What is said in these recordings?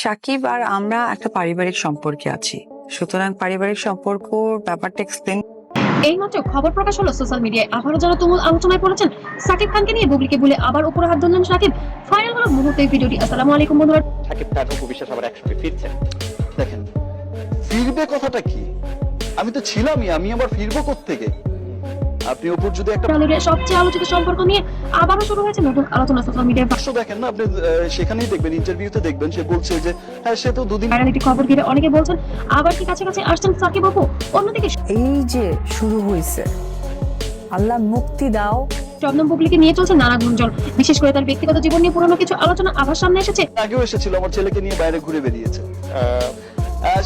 সাকিব আর আমরা একটা পারিবারিক সম্পর্কে আছি, সুতরাং পারিবারিক সম্পর্কর ব্যাপারটা এক্সপ্লেন। এইমাত্র খবর প্রকাশ হলো সোশ্যাল মিডিয়ায় আবারও যারা তুমুল আলোচনায় পড়েছেন সাকিব খানকে নিয়ে বুবলিকে বলে আবার উপরে হাত ধরলেন সাকিব। ভাইরাল হলো মুহূর্তে ভিডিওটি। আসসালামু আলাইকুম বন্ধুরা। সাকিব খান অপু বিশ্বাস আবার একসাথে ফিরছে। দেখেন ফিরবে কথাটা কি, আমি তো ছিলামই, আমি আবার ফিরবো কোত্থেকে? আপনি অপুর যদি একটা টলিউডের সবচেয়ে আলোচিত সম্পর্ক নিয়ে আবারও শুরু হয়েছে নতুন আলোচনা সোশ্যাল মিডিয়ায়। ভাষ্য দেখেন না আপনি, সেখানেই দেখবেন, ইন্টারভিউতে দেখবেন সে বলছে যে হ্যাঁ সে তো দুদিন ভাইরাল একটি খবর ঘিরে অনেকে বলছেন আবার কি কাছাকাছি আসছেন সাকিব অপু। অন্যদিকে এই যে শুরু হয়েছে, আল্লাহ মুক্তি দাও। শবনম বুবলিকে নিয়ে চলছে নানা গুঞ্জন, বিশেষ করে তার ব্যক্তিগত জীবন নিয়ে পুরনো কিছু আলোচনা আবার সামনে এসেছে। আগেও এসেছিল, আমার ছেলেকে নিয়ে বাইরে ঘুরে বেরিয়েছে।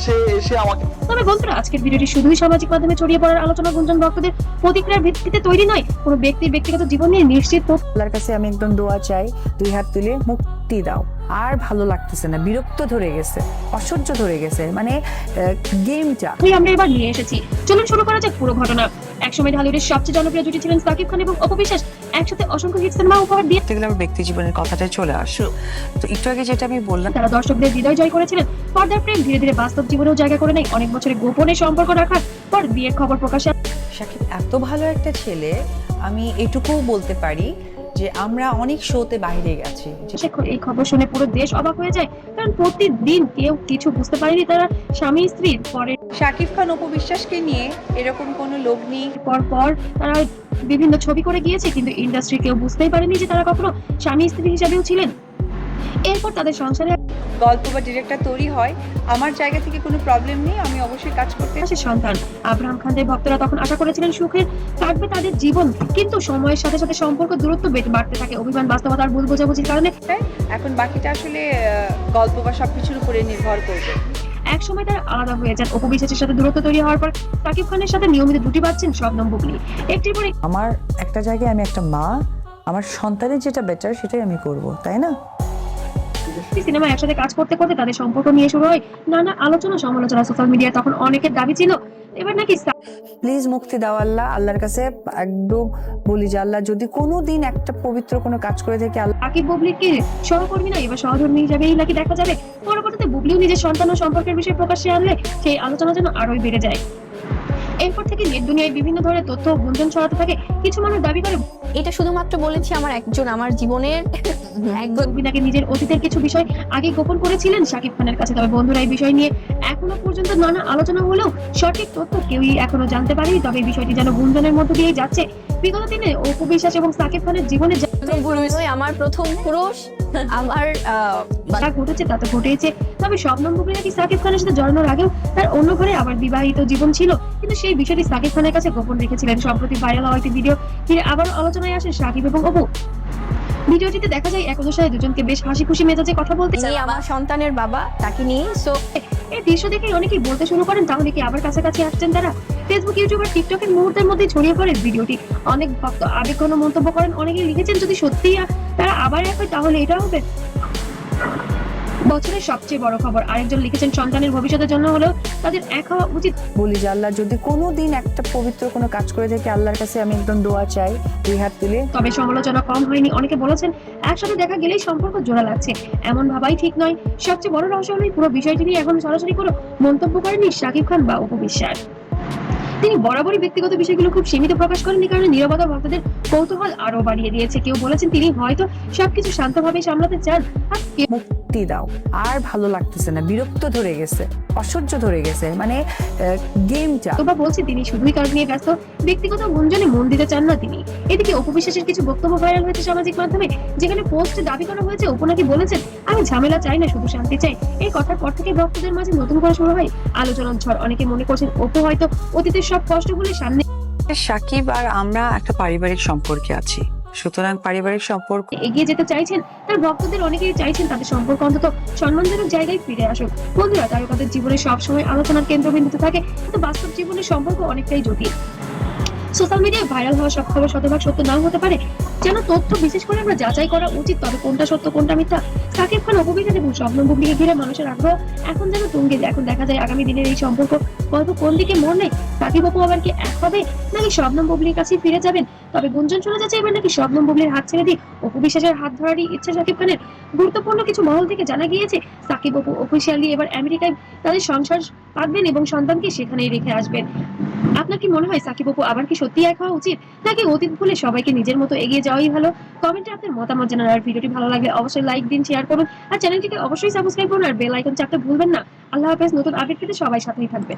সে এসে আমাকে তবে বন্ধুরা আজকের ভিডিওটি শুধুই সামাজিক মাধ্যমে ছড়িয়ে পড়ার আলোচনা গুঞ্জন ভক্তদের প্রতিক্রিয়ার ভিত্তিতে তৈরি নয়, কোনো ব্যক্তির ব্যক্তিগত জীবন নিয়ে নিশ্চিত আল্লাহর কাছে আমি একদম দোয়া চাই, দুই হাত তুলে মুক্তি দাও। আর ভালো লাগতেছে না, বিরক্ত ধরে গেছে, অসহ্য ধরে গেছে, মানে গেমটা আমরা এবার নিয়ে এসেছি। চলুন শুরু করা যাক পুরো ঘটনা। একসময় ঢালিউডের সবচেয়ে জনপ্রিয় জুটি ছিলেন সাকিব খান এবং অপু বিশ্বাস। একসাথে অসংখ্য হিট সিনেমা উপহার দিয়ে আমার ব্যক্তি জীবনের কথাটাই চলে আসলো। তো একটু আগে যেটা আমি বললাম, তারা দর্শকদের হৃদয় জয় করেছিলেন। পর্দার প্রেম ধীরে ধীরে বাস্তব জীবনেও জায়গা করে নেয়। অনেক বছরের গোপনে সম্পর্ক রাখার পর বিয়ের খবর প্রকাশে। সাকিব এত ভালো একটা ছেলে, আমি এটুকুও বলতে পারি যে আমরা অনেক শোতে বাইরে গেছি। এই খবর শুনে পুরো দেশ অবাক হয়ে যায়, কারণ প্রতিদিন কেউ কিছু বুঝতে পারেনি তারা স্বামী স্ত্রীর পরে শাকিব খান অপু বিশ্বাসকে নিয়ে এরকম কোনো লোক নেই। পর তারা বিভিন্ন ছবি করে গিয়েছে, কিন্তু ইন্ডাস্ট্রি কেউ বুঝতেই পারেনি যে তারা কখনো স্বামী স্ত্রী হিসেবেও ছিলেন। এরপর তাদের সংসারে গল্প বা ডিরেক্টর তৈরি হয়, আমার জায়গা থেকে কোনো প্রবলেম নেই, আমি অবশ্যই কাজ করতে আসে সন্তান। আব্রাহাম খানদের ভক্তরা তখন আশা করেছিলেন সুখের কাটবে তাদের জীবন, কিন্তু সময়ের সাথে সাথে সম্পর্ক দূরত্ব বাড়তে থাকে। অভিমান, বাস্তবতা আর ভুল বোঝাবুঝির কারণে এখন বাকিটা আসলে গল্প বা সবকিছুর উপরে নির্ভর করবে। এক সময় তারা আলাদা হয়ে যান। অপু বিশ্বাসের সাথে দূরত্ব তৈরি হওয়ার পর সাকিব খানের সাথে নিয়মিত দুটি পাচ্ছেন শবনম বুবলি। একটির পর আমার একটা জায়গায় আমি একটা মা, আমার সন্তানের যেটা বেটার সেটাই আমি করব, তাই না? সিনেমা একসাথে কাজ করতে করতে তাদের সম্পর্ক নিয়ে শুরু হয় নানা আলোচনা সমালোচনা। সোশ্যাল মিডিয়ায় তখন অনেকের দাবি ছিল এবার নাকি প্লিজ মুক্তি দাও আল্লাহ। আল্লাহর কাছে একদম বলি যে আল্লাহ যদি কোনোদিন একটা পবিত্র কোনো কাজ করে থাকে, আল্লাহ সাকিব বুবলির কি সহকর্মী না এবার সহধর্মী হিসেবেই নাকি দেখা যাবে। পরবর্তীতে বুবলিও নিজের সন্তান ও সম্পর্কের বিষয়ে প্রকাশ্যে আনলে সেই আলোচনা যেন আরোই বেড়ে যায়। এরপর থেকে নেট দুনিয়ায় বিভিন্ন ধরনের তথ্য গুঞ্জন ছড়াতে থাকে। কিছু মানুষ দাবি করে এটা শুধুমাত্র বলেছি আমার জীবনের একদম নাকি নিজের অতীতের কিছু বিষয় আগে গোপন করেছিলেন সাকিব খানের কাছে। তবে বন্ধুরা এই বিষয় নিয়ে এখনো পর্যন্ত নানা আলোচনা হলেও সঠিক তথ্য কেউই এখনো জানতে পারেনি। তবে এই বিষয়টি যেন গুঞ্জনের মধ্য দিয়েই যাচ্ছে। বিগত দিনে অপু বিশ্বাস এবং সাকিব খানের জীবনে আমার প্রথম পুরুষ, আমার যা ঘটেছে তা তো ঘটেছে। তবে শবনম বুবলি নাকি সাকিব খানের সাথে জড়ানোর আগেও তার অন্য ঘরে আবার বিবাহিত জীবন ছিল, কিন্তু সেই বিষয়টি সাকিব খানের কাছে গোপন রেখেছিলেন। সম্প্রতি ভাইরাল হওয়া একটি ভিডিও ফিরে আবার আলোচনায় আসে সাকিব এবং অপু। ভিডিওটিতে দেখা যায় এক সাথে দুজনকে বেশ হাসি খুশি মেজাজে কথা বলতে। আমার সন্তানের বাবা, তাকে নিয়ে এই দৃশ্য দেখে অনেকেই বলতে শুরু করেন তাহলে কি আবার কাছাকাছি আসছেন তারা। ফেসবুক, ইউটিউব আর টিকটকের মুহূর্তের মধ্যে ছড়িয়ে পড়ে ভিডিওটি। অনেক ভক্ত আবেগঘন মন্তব্য করেন। অনেকেই লিখেছেন যদি সত্যিই তারা আবার এক হয় তাহলে এটা হবে বছরের সবচেয়ে বড় খবর। আরেকজন লিখেছেন সন্তানের ভবিষ্যতের জন্য হলেও তাদের এক হওয়া উচিত। বলি যে আল্লাহ যদি কোনোদিন একটা পবিত্র কোনো কাজ করে থাকে, আল্লাহর কাছে আমি একদম দোয়া চাই, দুই হাত তুলে। তবে সমালোচনা কম হয়নি। অনেকে বলেছেন একসাথে দেখা গেলেই সম্পর্ক জোড়া লাগছে, এমন ভাবাই ঠিক নয়। সবচেয়ে বড় রহস্য হলো পুরো বিষয়টি নিয়ে এখন সরাসরি কোনো মন্তব্য করেনি সাকিব খান বা অপু বিশ্বাস। তিনি বরাবরই ব্যক্তিগত বিষয়গুলো খুব সীমিত প্রকাশ করেননি, কারণে নীরবতা ভক্তদের কৌতূহল আরো বাড়িয়ে দিয়েছে। কেউ বলেছেন তিনি হয়তো সবকিছু শান্তভাবে সামলাতে চান, আর মুক্তি দাও। আর ভালো লাগতেছে না, বিরক্ত ধরে গেছে, অসহ্য ধরে গেছে, মানে গেমটা বা বলছে তিনি শুধুই কাজ নিয়ে ব্যস্ত, ব্যক্তিগত গুঞ্জনে মন দিতে চান না তিনি। এদিকে অপু বিশ্বাসের কিছু বক্তব্য ভাইরাল হয়েছে সামাজিক মাধ্যমে, যেখানে পোস্টে দাবি করা হয়েছে অপু নাকি বলেছেন আমি ঝামেলা চাই না, শুধু শান্তি চাই। এই কথার পর থেকে ভক্তদের মাঝে নতুন করে শুরু হয় আলোচনার ঝড়। অনেকে মনে করছেন অপু হয়তো অতীতের সব কষ্টগুলো সামনে সাকিব আর আমরা একটা পারিবারিক সম্পর্কে আছি, সুতরাং পারিবারিক সম্পর্ক এগিয়ে যেতে চাইছেন। তার ভক্তদের অনেকেই চাইছেন তাদের সম্পর্ক অন্তত সম্মানজনক জায়গায় ফিরে আসুক। বন্ধুরা তারকাদের জীবনে সবসময় আলোচনার কেন্দ্রবিন্দুতে থাকে, কিন্তু বাস্তব জীবনের সম্পর্ক অনেকটাই জটিল। সোশ্যাল মিডিয়ায় ভাইরাল হওয়া সব খবর শতভাগ সত্য নাও হতে পারে, যেন তথ্য বিশেষ করে আমরা যাচাই করা উচিত। তবে কোনটা সত্য কোনটা মিথ্যা সাকিব খান, অপু বিশ্বাস এবং শবনম বুবলিকে ঘিরে মানুষের আগ্রহ এখন যেন তুঙ্গে। এখন দেখা যায় আগামী দিনের এই সম্পর্ক গল্প কোন দিকে মোড় নেয়। সাকিব অপু আবার কি এক হবে নাকি শবনম বুবলির কাছে ফিরে যাবেন তবে গুঞ্জন শোনা যাচ্ছে এবার নাকি শবনম বুবলির হাত ছেড়ে দিয়ে অপু বিশ্বাসের হাত ধরারই ইচ্ছা শাকিব খানের। গুরুত্বপূর্ণ কিছু মহল থেকে জানা গিয়েছে সাকিব অপু অফিসিয়ালি এবার আমেরিকায় তাদের সংসার পাতবেন এবং সন্তানকে সেখানেই রেখে আসবেন। আপনার কি মনে হয় সাকিব অপু আবার কি সত্যি এক হওয়া উচিত, নাকি অতীত ভুলে সবাইকে নিজের মতো এগিয়ে যাওয়াই ভালো? কমেন্টে আপনার মতামত জানান। আর ভিডিওটি ভালো লাগলে অবশ্যই লাইক দিন, শেয়ার করুন আর চ্যানেলটিকে অবশ্যই সাবস্ক্রাইব করুন আর বেল আইকন চাপতে ভুলবেন না। আল্লাহ হাফেজ। নতুন আপডেট পেতে সবাই সাথেই থাকবেন।